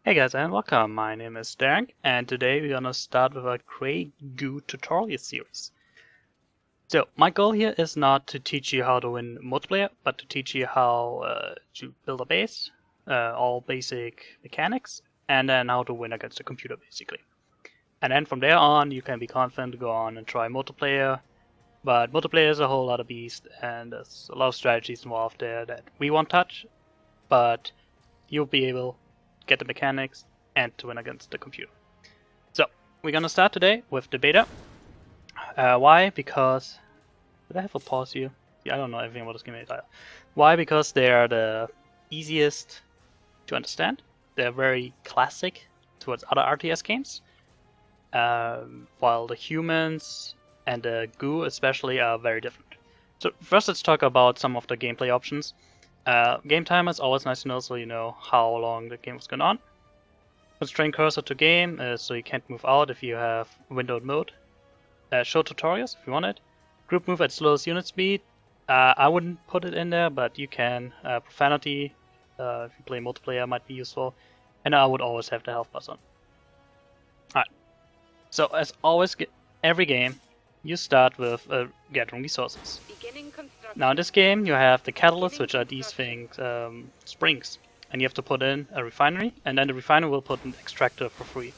Hey guys and welcome, my name is Derek and today we're gonna start with a Grey Goo tutorial series. So my goal here is not to teach you how to win multiplayer, but to teach you how to build a base, all basic mechanics, and then how to win against the computer basically. And then from there on you can be confident to go on and try multiplayer, but multiplayer is a whole lot of beast and there's a lot of strategies involved there that we won't touch, but you'll be able get the mechanics, and to win against the computer. So, we're gonna start today with the beta. Why? Because... Did I have a pause here? Yeah, I don't know everything about this game. Why? Because they are the easiest to understand. They're very classic towards other RTS games. While the humans and the goo especially are very different. So first let's talk about some of the gameplay options. Game timer is always nice to know, so you know how long the game was going on. Constrain cursor to game, so you can't move out if you have windowed mode. Show tutorials if you want it. Group move at slowest unit speed. I wouldn't put it in there, but you can. Profanity, if you play multiplayer, might be useful. And I would always have the health bus on. Alright. So as always, every game, you start with gathering resources. Now in this game you have the catalysts, which are these things, springs, and you have to put in a refinery, and then the refinery will put an extractor for free.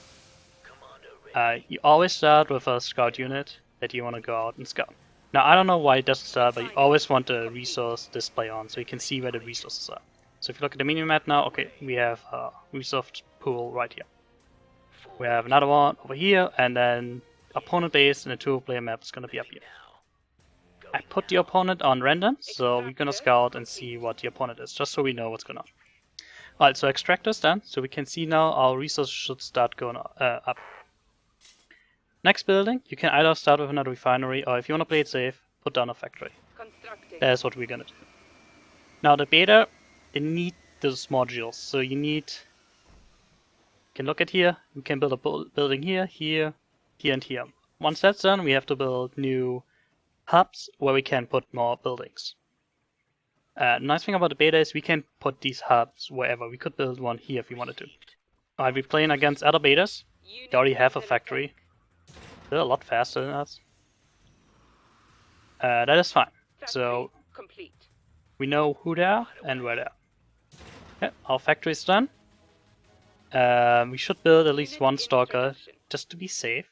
You always start with a scout unit that you want to go out and scout. Now I don't know why it doesn't start, but you always want the resource display on so you can see where the resources are. So if you look at the mini-map now, okay, we have a resource pool right here. We have another one over here, and then opponent base and the two-player map is gonna be up here. I put the opponent on random, so we're gonna scout and see what the opponent is, just so we know what's going on. Alright, so extractor's done, so we can see now our resources should start going up. Next building, you can either start with another refinery, or if you wanna play it safe, put down a factory. That's what we're gonna do. Now the beta, they need those modules, so you need... You can look at here, we can build a building here, here, here and here. Once that's done, we have to build new hubs where we can put more buildings. Nice thing about the beta is we can put these hubs wherever. We could build one here if we wanted to. Alright, we're playing against other betas. They already have a factory. They're a lot faster than us. That is fine. So we know who they are and where they are. Okay, our factory is done. We should build at least one stalker just to be safe.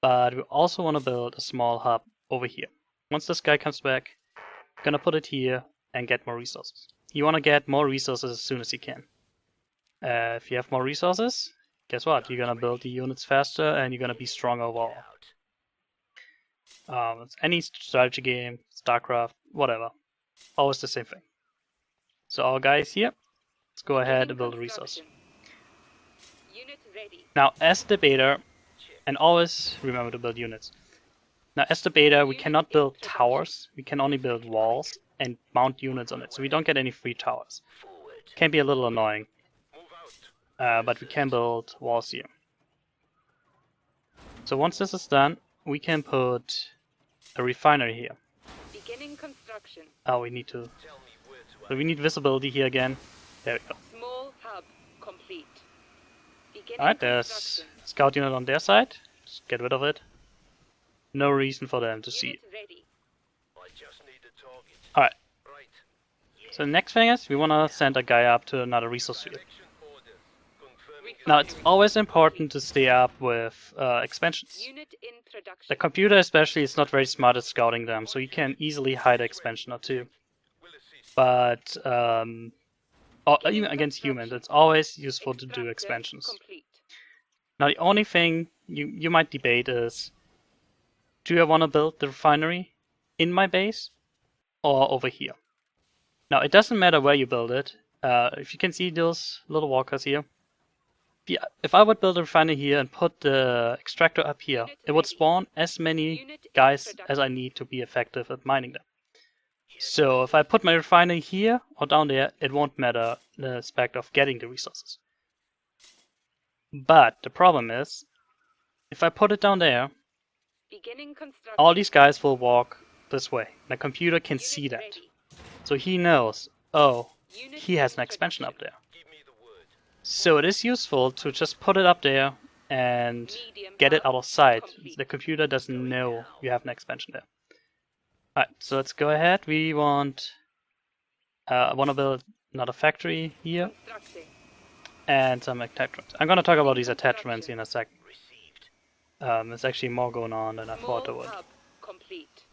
But we also want to build a small hub over here. Once this guy comes back, we're gonna put it here and get more resources. You want to get more resources as soon as you can. If you have more resources, guess what? You're gonna build the units faster and you're gonna be strong overall. It's any strategy game, StarCraft, whatever. Always the same thing. So our guy is here. Let's go ahead and build a resource. Now as the beta, and always remember to build units. Now as the beta, we cannot build towers, we can only build walls and mount units on it, so we don't get any free towers. Can be a little annoying, but we can build walls here. So once this is done, we can put a refinery here. Beginning construction. Oh, we need to... So we need visibility here again. There we go. Small hub complete. Alright, there's a scout unit on their side. Just get rid of it. No reason for them to see it. Alright. So the next thing is, we want to send a guy up to another resource field. Now it's always important to stay up with expansions. The computer especially is not very smart at scouting them, so you can easily hide an expansion or two. But even against humans, it's always useful to do expansions. Now the only thing you might debate is, do I want to build the refinery in my base or over here? Now it doesn't matter where you build it. If you can see those little walkers here, if I would build a refinery here and put the extractor up here, it would spawn as many guys as I need to be effective at mining them. So if I put my refinery here or down there, it won't matter the aspect of getting the resources. But the problem is, if I put it down there, all these guys will walk this way. The computer can see that. So he knows, oh, he has an expansion up there. So it is useful to just put it up there and Medium get it hub out of sight. complete. The computer doesn't know you have an expansion there. Alright, so let's go ahead. We want I want to build another factory here Constructing. and some attachments. I'm gonna talk about these attachments in a sec. There's actually more going on than I thought there Small would. hub complete.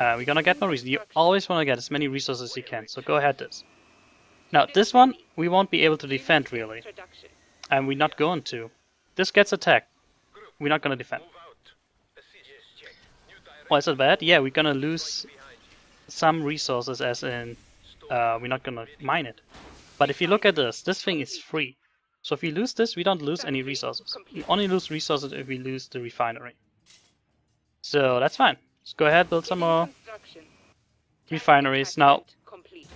We're gonna get more resources. You always want to get as many resources as you can, so go ahead this. Now this one we won't be able to defend really, Introduction. and we're not going to. This gets attacked. We're not gonna defend. Why is that bad? Yeah, we're gonna lose some resources, as in we're not gonna mine it. But if you look at this thing is free. So if we lose this, we don't lose any resources. We only lose resources if we lose the refinery. So that's fine. Let's go ahead, build some more refineries. Now, Complete.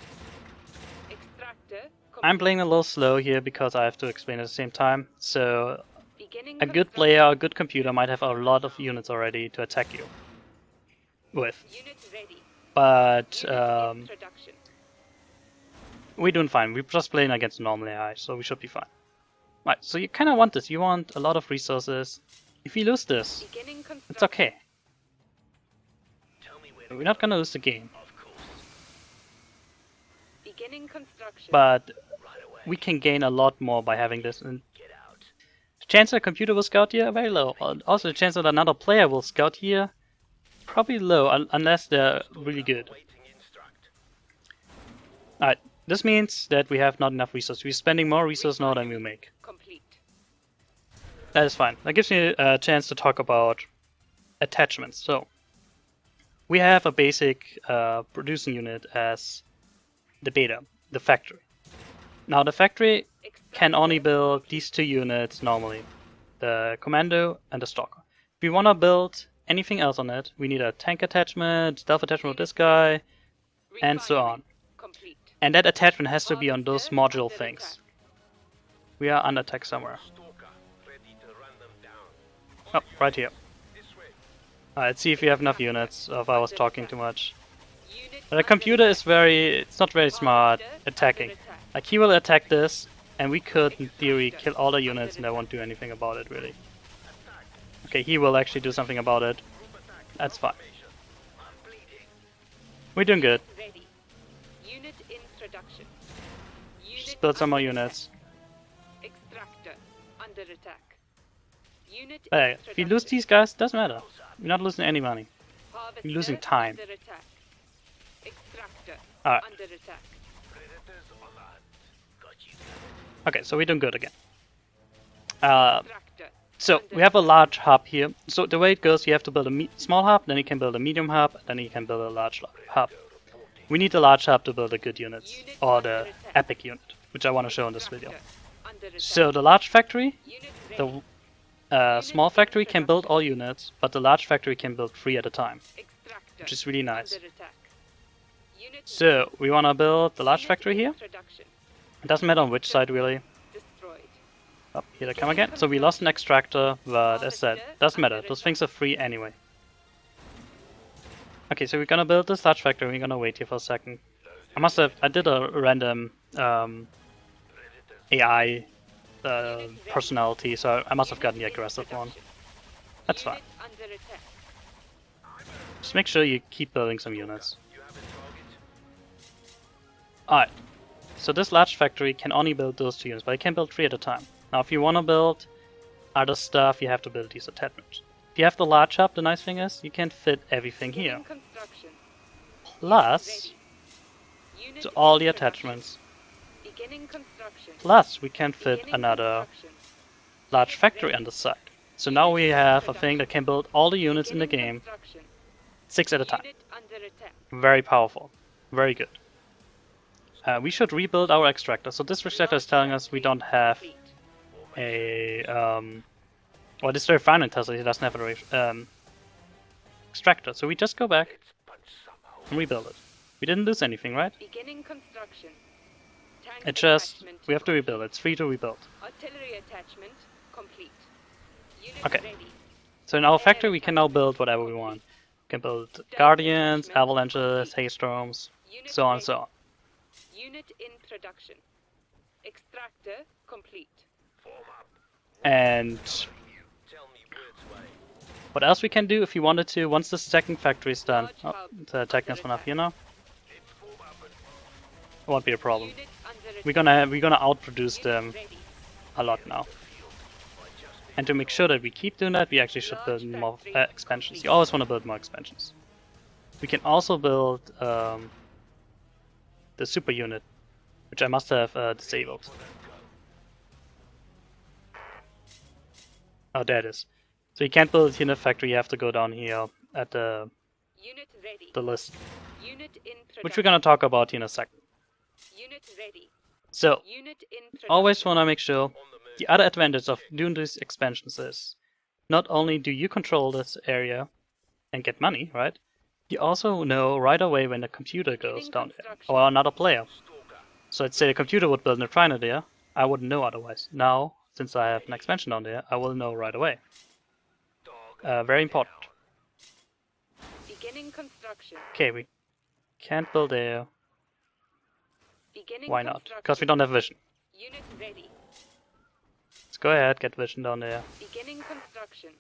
Extractor I'm playing a little slow here because I have to explain at the same time. So beginning a good player, a good computer might have a lot of units already to attack you with. Unit ready. But Unit introduction. we're doing fine. We're just playing against normal AI, so we should be fine. Right, so you kind of want this. You want a lot of resources. If you lose this, Beginning it's okay. We're not gonna lose the game, Beginning construction. but we can gain a lot more by having this. And the chance that a computer will scout here, very low. Also, the chance that another player will scout here, probably low, unless they're really good. Alright, this means that we have not enough resources. We're spending more resources now than we make. Complete. That is fine. That gives me a chance to talk about attachments. So, we have a basic producing unit as the beta, the factory. Now the factory can only build these two units normally, the commando and the stalker. If we want to build anything else on it, we need a tank attachment, stealth attachment with this guy, and so on. Complete. And that attachment has to be on those module things. We are under attack somewhere. Oh, right here. Let's see if we have enough units, or if I was talking too much. But the computer is it's not very smart attacking. Like he will attack this, and we could, in theory, kill all the units and they won't do anything about it, really. Okay, he will actually do something about it. That's fine. We're doing good. Ready. Unit introduction. Just build some more units. Extractor under attack. Unit Hey, if we lose these guys, doesn't matter. We're not losing any money. Harvester We're losing time. Under attack. Extractor Alright. under attack. Okay, so we're doing good again. Extractor. So we have a large hub here. So the way it goes, you have to build a small hub, then you can build a medium hub, then you can build a large hub. We need the large hub to build the good units, or the epic unit, which I want to show in this video. Under attack. So the large factory, Unit ready. the small factory can build all units, but the large factory can build 3 at a time, Extractor which is really nice. under attack. Unit So we want to build the large unit factory here. introduction. It doesn't matter on which side really. Destroyed. Oh, here they come again. So we lost an extractor, but as said, doesn't matter. Those things are free anyway. Okay, so we're gonna build this large factory. We're gonna wait here for a second. I did a random AI personality, so I must have gotten the aggressive one. That's fine. Unit under attack. Just make sure you keep building some units. Alright, so this large factory can only build those 2 units, but it can build 3 at a time. Now if you want to build other stuff, you have to build these attachments. If you have the large hub, the nice thing is, you can fit everything here. Beginning construction. Plus, Unit to all the introduction. attachments. Beginning construction. Plus, we can fit Beginning another construction. large factory on the side. So now we have a thing that can build all the units in the Beginning game, construction. 6 at a time. Unit under attack. Very powerful. Very good. We should rebuild our extractor. So this extractor is telling us we don't have Complete. a well, this refinery tells us it doesn't have an extractor. So we just go back and rebuild it. We didn't lose anything, right? Beginning construction. Tank It just attachment we have to rebuild. It's free to rebuild. Artillery attachment complete. Unit Okay. ready. So in our factory we can now build whatever we want. We can build guardians, avalanches, hailstorms, Unit so on and ready. so on. Unit in production. Extractor complete. And what else we can do if you wanted to, once the second factory is done. Oh, the attacking us one up here now. It won't be a problem. Unit under We're gonna outproduce them ready. a lot now. And to make sure that we keep doing that, we actually should build more expansions. You always want to build more expansions. We can also build the super unit, which I must have disabled. Oh, there it is. So you can't build it here in the factory, you have to go down here at the Unit ready. list, Unit in production. which we're gonna talk about here in a second. Unit ready. So, Unit in production. always wanna make sure. The other advantage of doing these expansions is, not only do you control this area and get money, right? You also know right away when the computer goes down there, or another player. So let's say the computer would build a refiner there, I wouldn't know otherwise. Now, since I have an expansion down there, I will know right away. Very important. Beginning construction. Okay, we can't build there. Beginning Why not? construction. Because we don't have vision. Unit ready. Let's go ahead, get vision down there. Beginning construction.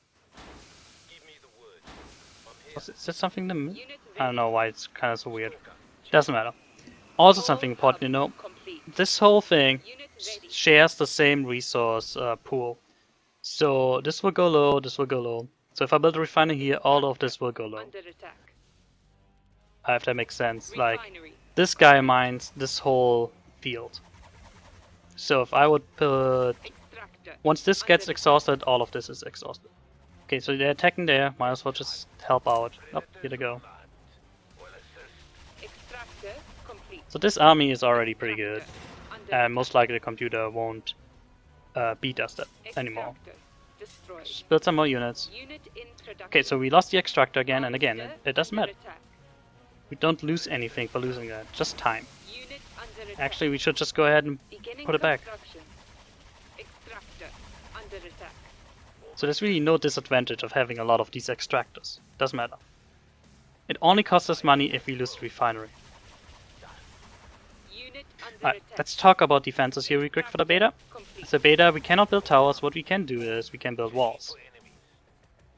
Is that something to me? Unit I don't ready. know why it's kind of so weird. Doesn't matter. Also something important to know. Complete. This whole thing Unit ready. shares the same resource pool. So this will go low, this will go low. So if I build a refiner here, all of this will go low. Under attack. If that makes sense. Like, Refinery. this guy mines this whole field. So if I would put... Extractor. Once this gets exhausted, all of this is exhausted. Okay, so they're attacking there, might as well just help out. Oh, here they go. Extractor complete. So this army is already pretty good. Under And most likely the computer won't beat us that anymore. Extractor destroyed. Just build some more units. Unit in production. Okay, so we lost the extractor again and again. It doesn't Under matter. attack. We don't lose anything for losing that, just time. Unit under attack. Actually, we should just go ahead and Beginning put it back. construction. Extractor under attack. So there's really no disadvantage of having a lot of these extractors. Doesn't matter. It only costs us money if we lose the refinery. Unit under Alright, attack. let's talk about defenses here real quick for the beta. Complete. As a beta, we cannot build towers. What we can do is we can build walls.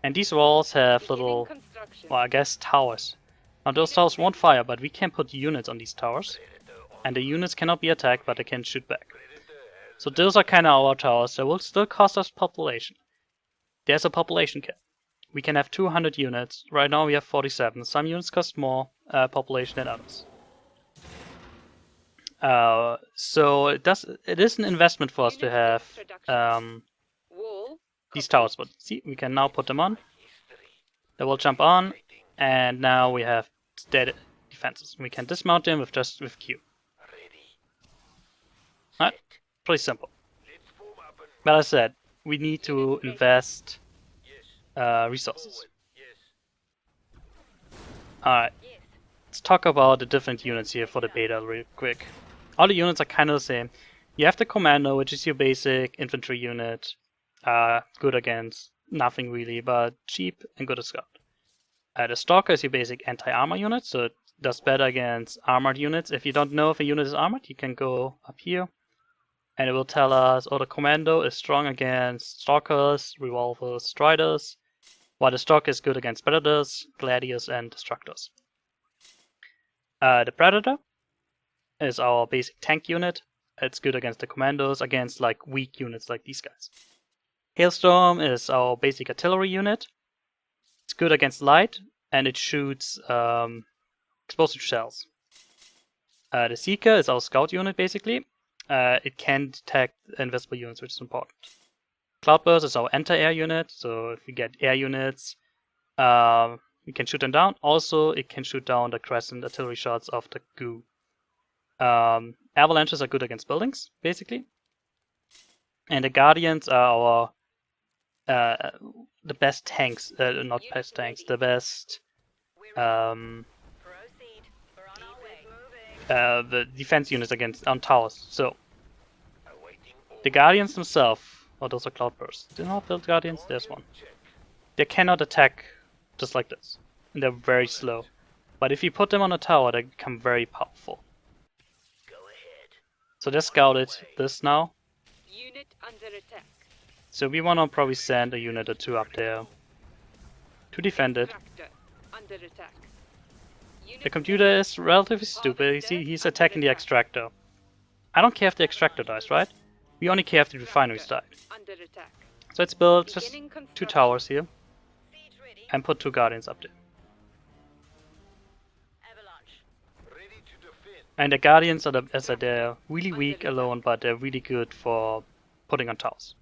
And these walls have little, Beginning construction. well, I guess towers. Now those towers won't fire, but we can put units on these towers. And the units cannot be attacked, but they can shoot back. So those are kind of our towers. That will still cost us population. There's a population cap. We can have 200 units. Right now we have 47. Some units cost more population than others. So it is an investment for us to have Wall. these towers. But see, we can now put them on. They will jump on, and now we have dead defenses. We can dismount them with Q. Alright, pretty simple. But as I said, we need to invest resources. Alright, let's talk about the different units here for the beta real quick. All the units are kind of the same. You have the Commando, which is your basic infantry unit. Good against nothing really, but cheap and good as Scout. The Stalker is your basic anti-armor unit, so it does better against armored units. If you don't know if a unit is armored, you can go up here. And it will tell us, oh, the Commando is strong against Stalkers, Revolvers, Striders, while the Stalker is good against Predators, Gladiators, and Destructors. The Predator is our basic tank unit. It's good against the Commandos, against like weak units like these guys. Hailstorm is our basic artillery unit. It's good against light, and it shoots explosive shells. The Seeker is our scout unit, basically. It can detect invisible units, which is important. Cloudburst is our anti-air unit, so if we get air units, we can shoot them down. Also, it can shoot down the crescent artillery shots of the Goo. Avalanches are good against buildings, basically. And the Guardians are our the best tanks, not best tanks, the best the defense units on towers. So the Guardians themselves, oh, those are Cloudbursts. Did not build Guardians? There's one. They cannot attack just like this, and they're very slow. But if you put them on a tower, they become very powerful. So they scouted this now. Unit under attack. So we wanna probably send a unit or two up there to defend it. Extractor under attack. Unit The computer is relatively stupid. You see, he's attacking the extractor. I don't care if the extractor dies, right? We only care if the refineries died. under attack. So let's build just Beginning 2 construction. towers here and put 2 guardians up there. And the guardians are they're really weak alone, but they're really good for putting on towers.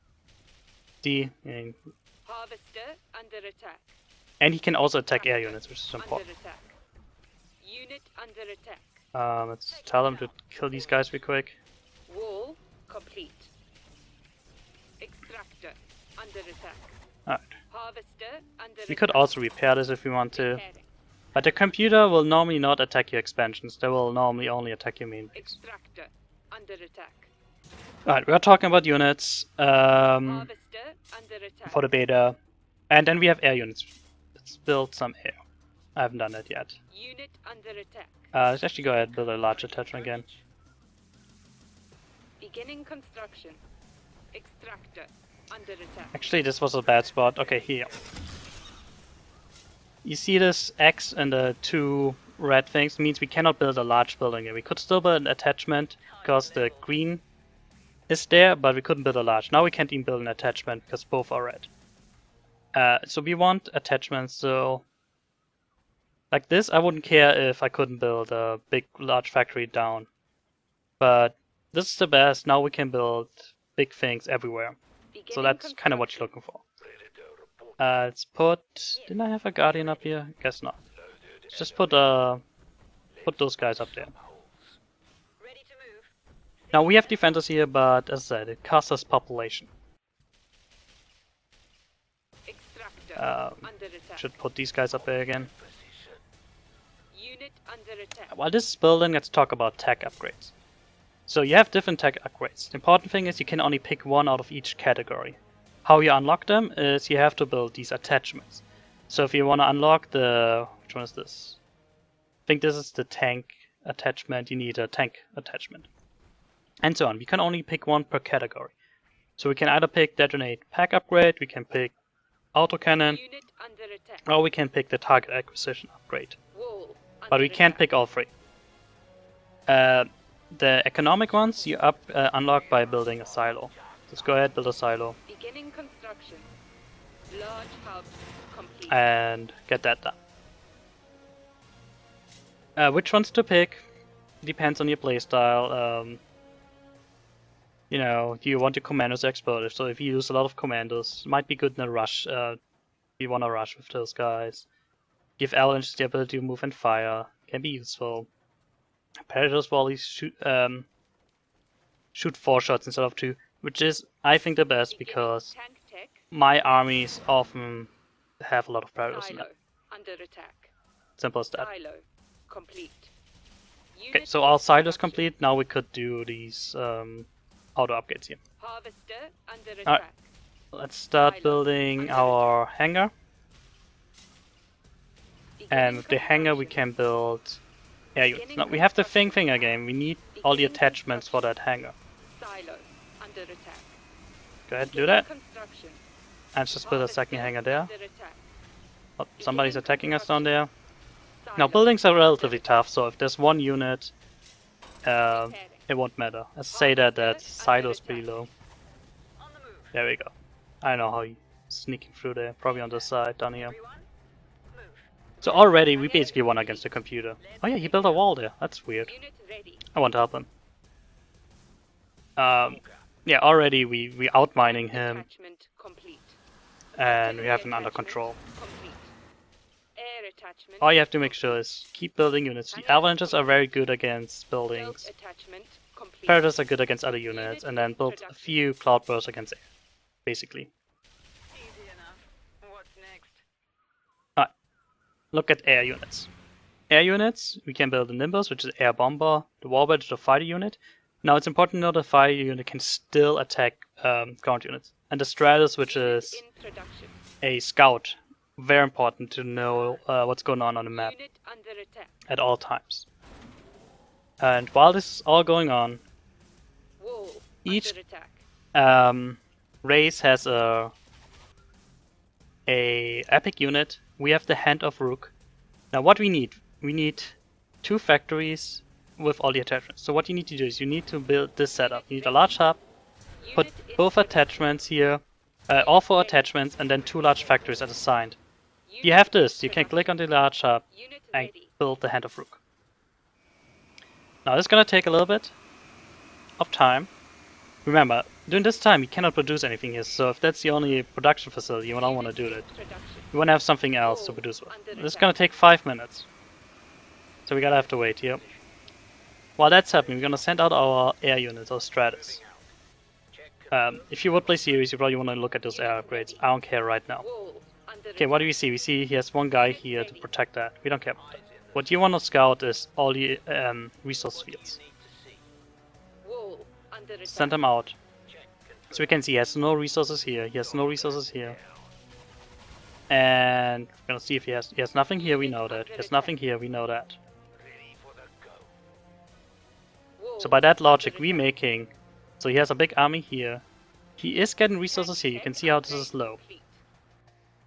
Harvester under attack. And he can also attack air units, which is Under important. attack. Unit under attack. Let's tell him to kill these guys real quick. Wall complete. Extractor under attack. Alright. Harvester under We could attack. also repair this if we want to. Repairing. But the computer will normally not attack your expansions. They will normally only attack your main base. Extractor under attack. Alright, we are talking about units Harvester under attack. for the beta. And then we have air units. Let's build some air. I haven't done that yet. Unit under attack. Let's actually go ahead and build a large attachment again. Beginning construction. Extractor under attack. Actually, this was a bad spot. Okay, here. You see this X and the 2 red things? Means we cannot build a large building here. We could still build an attachment because the green is there, but we couldn't build a large. Now we can't even build an attachment because both are red. So we want attachments, so like this, I wouldn't care if I couldn't build a big, large factory down. But this is the best. Now we can build big things everywhere. So that's kind of what you're looking for. Let's put... Didn't I have a guardian up here? Guess not. Let's just put those guys up there. Now we have defenders here, but as I said, it costs us population. Extractor under attack. Should put these guys up there again. Unit under attack. While this is building, let's talk about tech upgrades. So you have different tech upgrades. The important thing is you can only pick one out of each category. How you unlock them is you have to build these attachments. So if you want to unlock the... Which one is this? I think this is the tank attachment. You need a tank attachment. And so on. We can only pick one per category. So we can either pick detonate pack upgrade, we can pick autocannon, Unit under attack. or we can pick the target acquisition upgrade. Wall But under we can't attack. pick all 3. The economic ones you unlock by building a silo. Just go ahead, build a silo, Beginning construction. Large hub complete. and get that done. Which ones to pick depends on your playstyle. You know, do you want your commandos explosive? So if you use a lot of commandos, it might be good in a rush. You want to rush with those guys. Give avalanches the ability to move and fire. Can be useful. Predators will always shoot 4 shots instead of 2, which is, I think, the best because Tank tech. my armies often have a lot of predators in Silo them. under attack. Simple as that. Silo complete. Okay, Unit so our silos construction. complete. Now we could do these auto upgrades here. Harvester under attack. Alright. Let's start Silo building under our hangar. And with the Beginning hangar we construction. can build air units. Now we have the thing again. We need all the attachments for that hangar. Silo under attack. Go ahead and do that. Construction. And just build a second Harvester hangar there. under attack. Oh, somebody's attacking us down there. Silo Now buildings are relatively under tough, so if there's one unit, Repairing. it won't matter. Let's say that silo's pretty low. There we go. I don't know how you sneaking through there. Probably on the side down here. So already we basically won against the computer. Oh yeah, he built a wall there. That's weird. Unit ready. I want to help him. Yeah, already we outmining him Attachment complete. and we have Artillery him under attachment control. Complete. Air attachment. All you have to make sure is keep building units. The avalanches are very good against Stealth buildings. attachment complete. Predators are good against other units, and then build a few cloudbursts against air, basically. Easy enough. What's next? Look at air units. Air units, we can build the Nimbus, which is air bomber, the Warbird, which is a fighter unit. Now it's important to know the fighter unit can still attack ground units. And the Stratus, which is In production. a scout. Very important to know what's going on the map Unit under attack. at all times. And while this is all going on, each Under attack. race has a epic unit. We have the Hand of Rook. Now what we need 2 factories with all the attachments. So what you need to do is you need to build this setup. You need a large hub, put Unit in both production. attachments here, all 4 attachments, and then 2 large factories at assigned. If you Unit have this, in you can production. click on the large hub Unit and ready. build the Hand of Rook. Now this is gonna take a little bit of time. Remember, during this time you cannot produce anything here, so if that's the only production facility, you don't want to do Unit that. in production. You want to have something else to Wall produce with. under This is attack. gonna take 5 minutes. So we gotta have to wait here. While that's happening, we're gonna send out our air units, our Stratus. If you would play series, you probably want to look at those air upgrades. I don't care right now. Walls under Okay, what do attack. we see? We see he has one guy here to protect that. We don't care about that. What you want to scout is all the resource fields. Wall under attack. Send them out. So we can see he has no resources here. He has no resources here. And we're gonna see if he has nothing here. We know that. He has nothing here. We know that. Wall So by that logic, under we attack. making. So he has a big army here. He is getting resources here. You can see how this is low. Complete.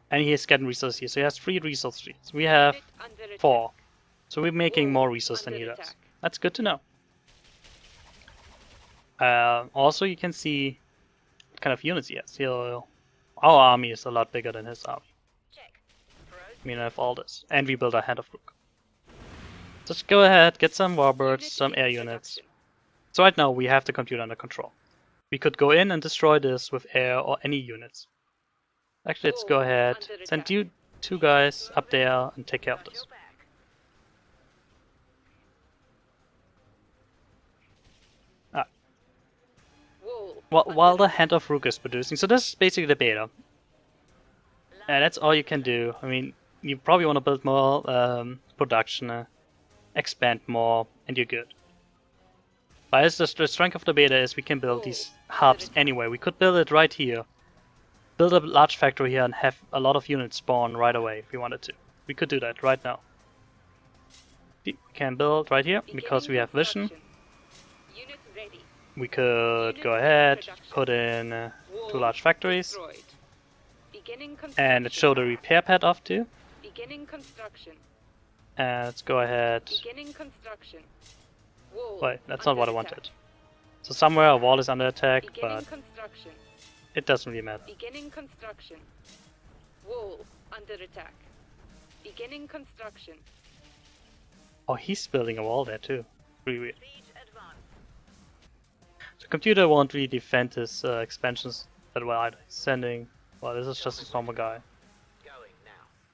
And he is getting resources here. So he has 3 resource fields. We have Unit under attack. 4. So we're making Wall more resources than under he does. attack. That's good to know. Also, you can see what kind of units he has. Our army is a lot bigger than his army. Check. I mean, I have all this. And we build a Hand of Rook. Just go ahead, get some warbirds, Unit some in air units. production. So right now we have the computer under control. We could go in and destroy this with air or any units. Actually, let's go Wall ahead, under send attack. you 2 guys up there and take care of this. Wall Well, under while the attack. Hand of Rook is producing, so this is basically the beta. And that's all you can do. I mean, you probably want to build more production, expand more, and you're good. But as the strength of the beta is we can build these hubs anywhere. We could build it right here. Build a large factory here and have a lot of units spawn right away if we wanted to. We could do that right now. We can build right here because we have vision. Construction. Unit ready. We could go ahead, put in 2 large factories, Destroyed. Beginning and let's show the repair pad off too. Beginning construction. And let's go ahead. Beginning construction. Wall Wait, that's not what I under attack. wanted. So somewhere a wall is under attack, Beginning but construction. it doesn't really matter. Beginning construction. Wall under attack. Beginning construction. Oh, he's building a wall there too. Really weird. The computer won't really defend his expansions that well either. He's sending... Well, this is just a normal guy.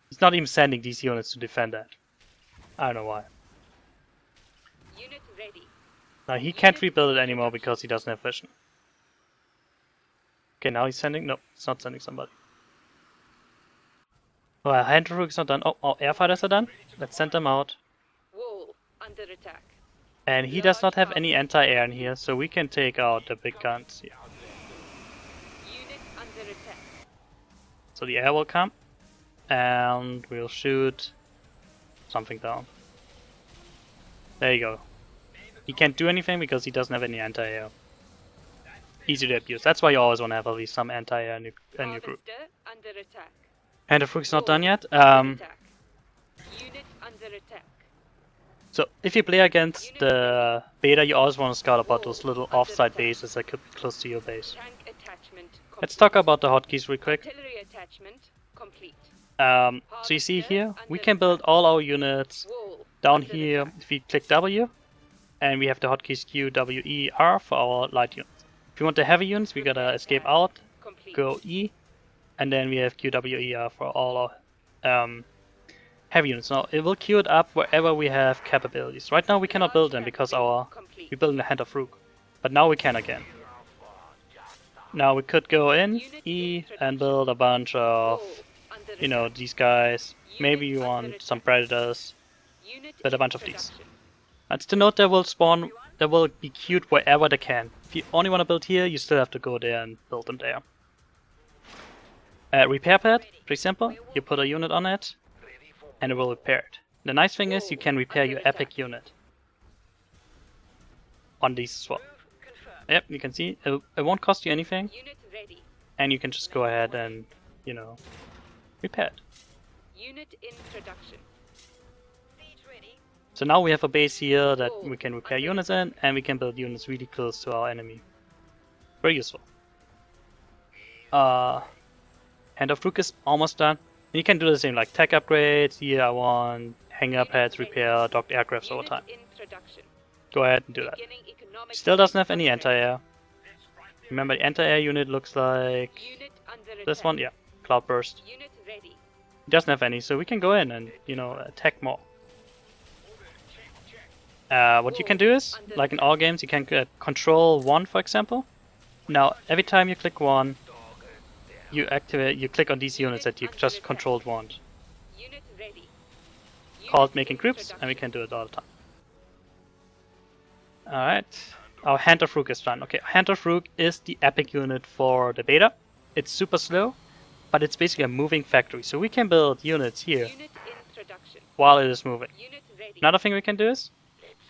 He's not even sending these units to defend that. I don't know why. Unit ready. Now he can't rebuild it anymore because he doesn't have vision. Okay, now he's sending... No, it's not sending somebody. Well, Hand of Rook is not done. Oh, air fighters are done. Let's send them out. Wall under attack. And he does not have any anti-air in here, so we can take out the big guns here. Unit under attack. So the air will come, and we'll shoot something down. There you go. He can't do anything because he doesn't have any anti-air. Easy to abuse. That's why you always want to have at least some anti-air in your group. Harvester under attack. And the Rook's not done yet. Under attack. Unit under attack. So if you play against the beta, you always want to scout about those little offside bases that could be close to your base. Tank attachment complete. Let's talk about the hotkeys real quick. Artillery attachment complete. So you see here, we can build all our units Wall down under here. attack. If we click W, and we have the hotkeys Q, W, E, R for our light units. If you want the heavy units, we gotta escape out, Complete. go E, and then we have Q, W, E, R for all our heavy units. Now it will queue it up wherever we have capabilities. Right now we cannot build them because we built in the Hand of Rook, but now we can again. Now we could go in E and build a bunch of, Wall under you know, attack. these guys. Maybe you Unit want under some attack. predators. Unit but a in bunch of these. production. That's to note, they will spawn. They will be queued wherever they can. If you only want to build here, you still have to go there and build them there. Repair pad, pretty simple. You put a unit on it, and it will repair it. The nice thing is you can repair your epic unit on these as well. Yep, you can see it won't cost you anything, Unit ready. and you can just go ahead and, you know, repair it. Unit in production. Siege ready. So now we have a base here that we can repair units in, and we can build units really close to our enemy. Very useful. Hand of Rook is almost done. You can do the same, like tech upgrades. Here I want hangar pads, repair docked aircrafts over time. In production. Go ahead and do that. Beginning economic Still doesn't have test any upgrade. anti-air. Remember, the anti-air unit looks like Unit under this attack. one, yeah, Cloudburst. Unit ready. It doesn't have any, so we can go in and, you know, attack more. What you can do is, like in all games, you can control 1, for example. Now, every time you click 1, you click on these units that you just controlled once. Unit ready. Called making groups, and we can do it all the time. Alright, our Hand of Rook is done. Okay, Hand of Rook is the epic unit for the beta. It's super slow, but it's basically a moving factory, so we can build units here Unit in production. while it is moving. Unit ready. Another thing we can do is,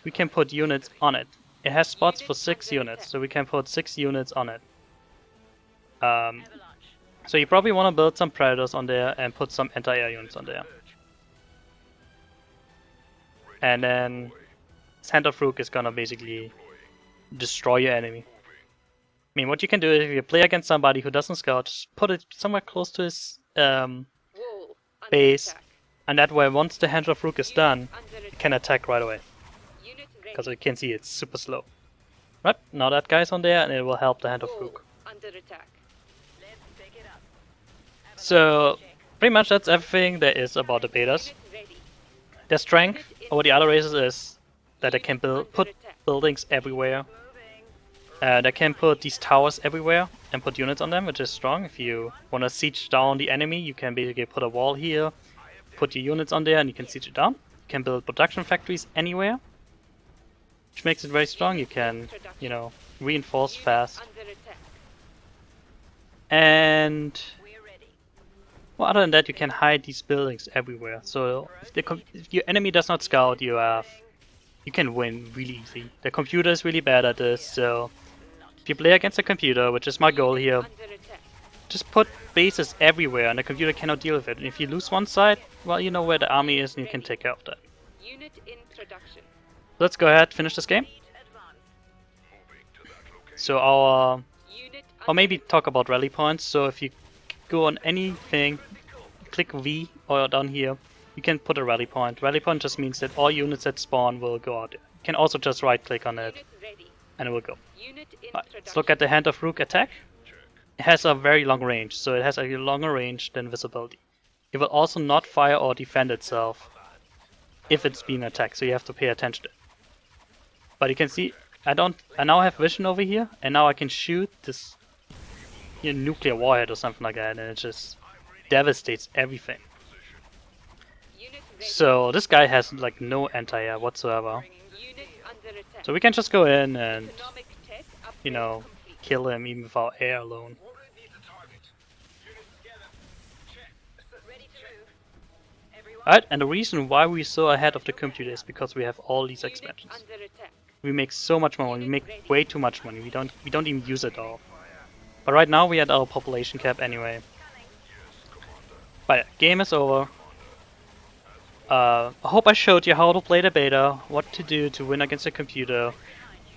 we can put units on it. It has spots for Unit 6 under units, attack. so we can put 6 units on it. So you probably want to build some Predators on there and put some anti-air units on there. And then Hand of Rook is gonna basically destroy your enemy. I mean, what you can do is if you play against somebody who doesn't scout, just put it somewhere close to his Wall under base, attack. and that way once the Hand of Rook is done, Unit under it attack. can attack right away. Unit ready. Because you can see it's super slow. Right, now that guy's on there and it will help the Hand of Wall Rook. under attack. So, pretty much that's everything there is about the betas. Unit ready. Their strength over the other races is that they can Unit put under attack. buildings everywhere. They can put these towers everywhere and put units on them, which is strong. If you want to siege down the enemy, you can basically put a wall here, put your units on there, and you can siege it down. You can build production factories anywhere, which makes it very strong. You can, you know, reinforce Unit fast. under attack. And We're ready. well, other than that, you can hide these buildings everywhere. So if your enemy does not scout, you can win really easy. The computer is really bad at this, so if you play against a computer, which is my goal here, Under attack. just put bases everywhere and the computer cannot deal with it. And if you lose one side, well, you know where the army is and you can take care of that. Unit in production. Let's go ahead, finish this game. So our, Unit or maybe talk about rally points. So if you go on anything, click V or down here, you can put a rally point. Rally point just means that all units that spawn will go out. You can also just right click on it Unit ready. and it will go. Unit in Right, production. let's look at the Hand of Rook attack. It has a very long range, so it has a longer range than visibility. It will also not fire or defend itself if it's being attacked, so you have to pay attention to it. But you can see, I now have vision over here, and now I can shoot this nuclear warhead or something like that, and it just devastates everything. Unit ready. So this guy has like no anti-air whatsoever. Unit under attack. So we can just go in and, Economic test upgrade you know, complete. kill him even with our air alone. Ready to move. Everyone. Alright, and the reason why we're so ahead of the computer is because we have all these Unit expansions. under attack. We make so much more money. We make way too much money. We don't even use it all. But right now we at our population cap anyway. But yeah, game is over. I hope I showed you how to play the beta, what to do to win against the computer,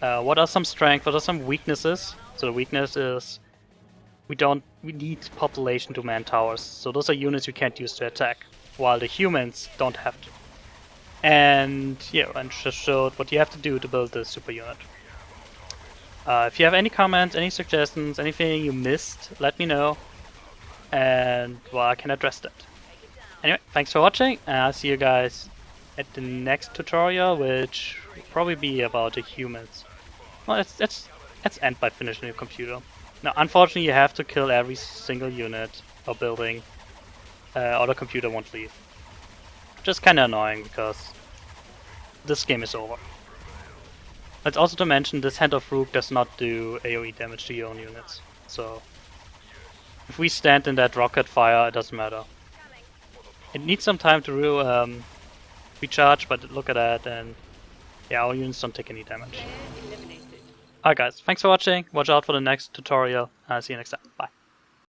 what are some strengths, what are some weaknesses. So the weakness is we need population to man towers. So those are units you can't use to attack, while the humans don't have to. And yeah, and just showed what you have to do to build the super unit. If you have any comments, any suggestions, anything you missed, let me know, and well, I can address that. Anyway, thanks for watching, and I'll see you guys at the next tutorial, which will probably be about the humans. Well, let's end by finishing the computer. Now, unfortunately, you have to kill every single unit or building, or the computer won't leave. Just kinda annoying because this game is over. It's also to mention this Hand of Rook does not do AoE damage to your own units. So if we stand in that rocket fire, it doesn't matter. It needs some time to recharge, but look at that, and yeah, our units don't take any damage. Player eliminated. Alright guys, thanks for watching. Watch out for the next tutorial. See you next time. Bye.